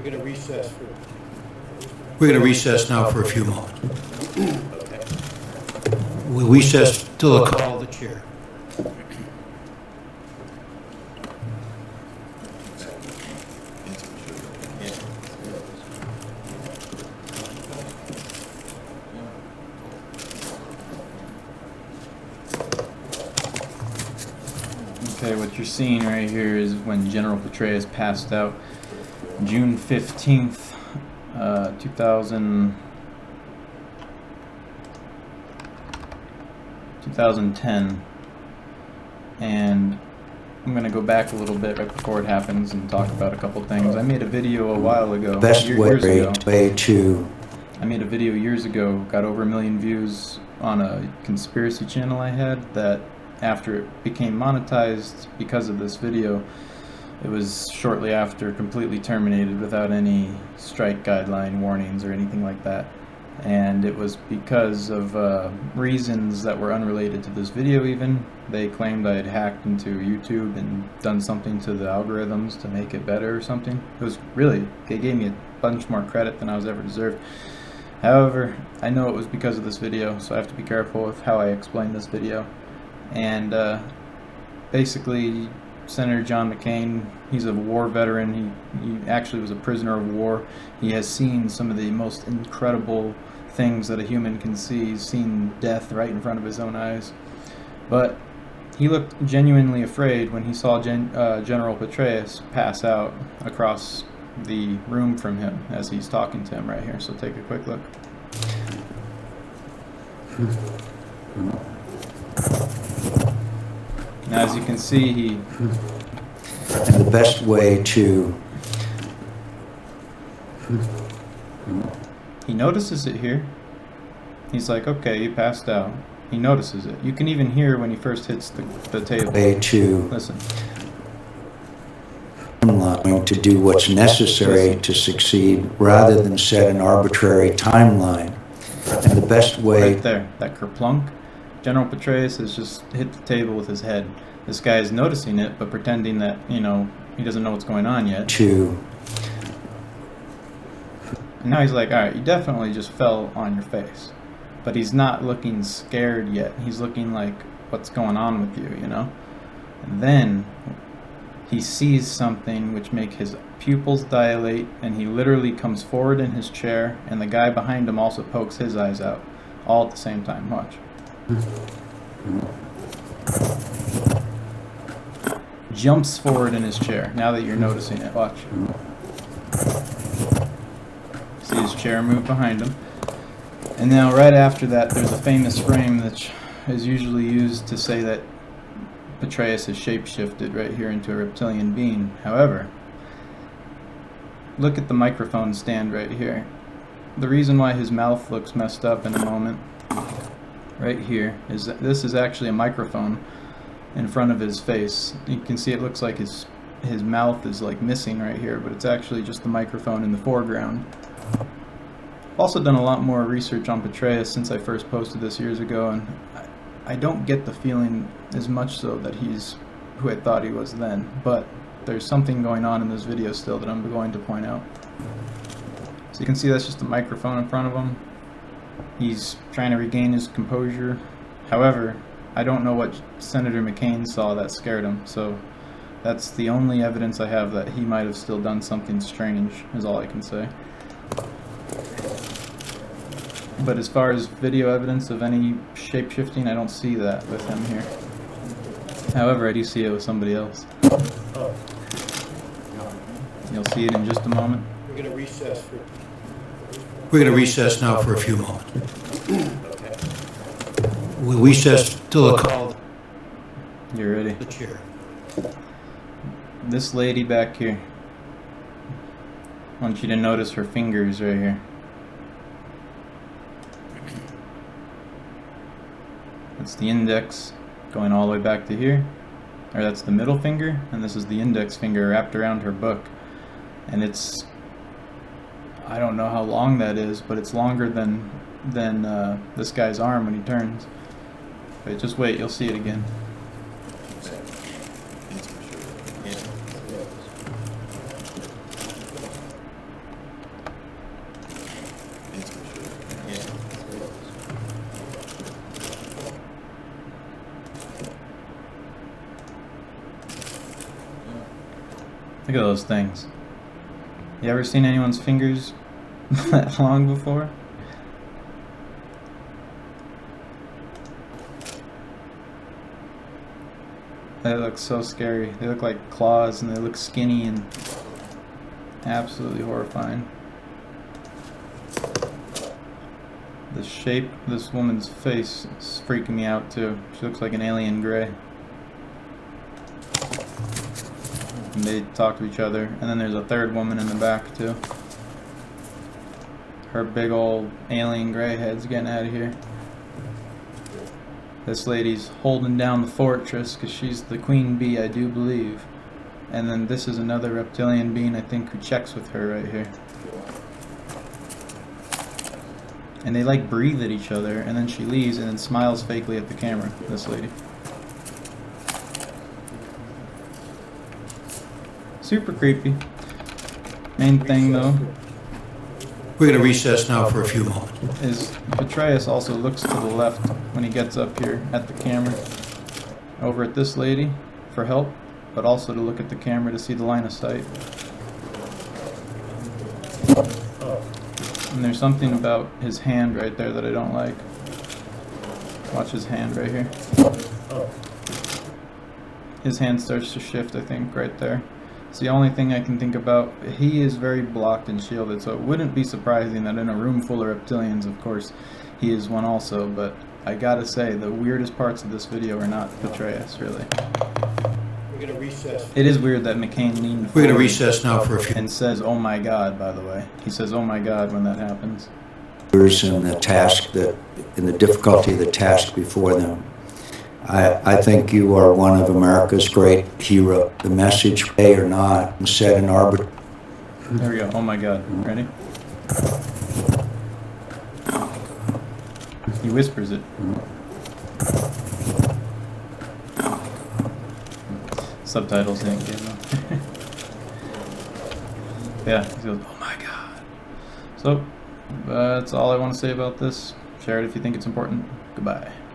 We're going to recess now for a few moments. We recess till the call of the chair. Okay, what you're seeing right here is when General Petraeus passed out June 15th, 2010, and I'm going to go back a little bit right before it happens and talk about a couple things. I made a video a while ago, years ago. I made a video years ago, got over 1 million views on a conspiracy channel I had, that after it became monetized because of this video, it was shortly after completely terminated without any strike guideline warnings or anything like that. And it was because of reasons that were unrelated to this video even. They claimed I had hacked into YouTube and done something to the algorithms to make it better or something. It was really, they gave me a bunch more credit than I was ever deserved. However, I know it was because of this video, so I have to be careful with how I explain this video. And basically, Senator John McCain, he's a war veteran. He actually was a prisoner of war. He has seen some of the most incredible things that a human can see. He's seen death right in front of his own eyes. But he looked genuinely afraid when he saw General Petraeus pass out across the room from him as he's talking to him right here. So take a quick look. Now, as you can see, And the best way to... he notices it here. He's like, okay, you passed out. He notices it. You can even hear when he first hits the table. Way to... Listen. To do what's necessary to succeed rather than set an arbitrary timeline. And the best way... Right there, that kerplunk. General Petraeus has just hit the table with his head. This guy is noticing it, but pretending that, you know, he doesn't know what's going on yet. And now he's like, alright, you definitely just fell on your face. But he's not looking scared yet. He's looking like, what's going on with you, you know? And then he sees something which makes his pupils dilate, and he literally comes forward in his chair, and the guy behind him also pokes his eyes out, all at the same time. Watch. Jumps forward in his chair, now that you're noticing it. Watch. See his chair move behind him. And now right after that, there's a famous frame that is usually used to say that Petraeus has shapeshifted right here into a reptilian being. However, look at the microphone stand right here. The reason why his mouth looks messed up in a moment, right here, is that this is actually a microphone in front of his face. You can see it looks like his mouth is like missing right here, but it's actually just the microphone in the foreground. I've also done a lot more research on Petraeus since I first posted this years ago, and I don't get the feeling as much so that he's who I thought he was then, but there's something going on in this video still that I'm going to point out. So you can see that's just a microphone in front of him. He's trying to regain his composure. However, I don't know what Senator McCain saw that scared him, so that's the only evidence I have that he might have still done something strange, is all I can say. But as far as video evidence of any shape-shifting, I don't see that with him here. However, I do see it with somebody else. You'll see it in just a moment. We're going to recess now for a few moments. We recess till the call. You're ready. The chair. This lady back here, I want you to notice her fingers right here. That's the index going all the way back to here, or that's the middle finger, and this is the index finger wrapped around her book. And it's, I don't know how long that is, but it's longer than this guy's arm when he turns. But just wait, you'll see it again. Look at those things. You ever seen anyone's fingers that long before? They look so scary. They look like claws and they look skinny and absolutely horrifying. The shape of this woman's face is freaking me out too. She looks like an alien gray. And they talk to each other. And then there's a third woman in the back too. Her big old alien gray head's getting out of here. This lady's holding down the fortress because she's the queen bee, I do believe. And then this is another reptilian being, I think, who checks with her right here. And they like breathe at each other, and then she leaves and then smiles fakely at the camera, this lady. Super creepy. Main thing though We're going to recess now for a few moments. is Petraeus also looks to the left when he gets up here at the camera over at this lady for help, but also to look at the camera to see the line of sight. And there's something about his hand right there that I don't like. Watch his hand right here. His hand starts to shift, I think, right there. It's the only thing I can think about. He is very blocked and shielded, so it wouldn't be surprising that in a room full of reptilians, of course, he is one also, but I gotta say, the weirdest parts of this video are not Petraeus, really. We're going to recess. It is weird that McCain leaned We're forward going to recess now for a few and says, "Oh my God," by the way. He says, "Oh my God," when that happens. in the task that, in the difficulty of the task before them. I think you are one of America's great heroes. The message, pay or not, and set an arbitrary. There we go. Oh my God. Ready? He whispers it. Subtitles didn't give him. Yeah, he goes, "Oh my God." So, that's all I want to say about this. Share it if you think it's important. Goodbye.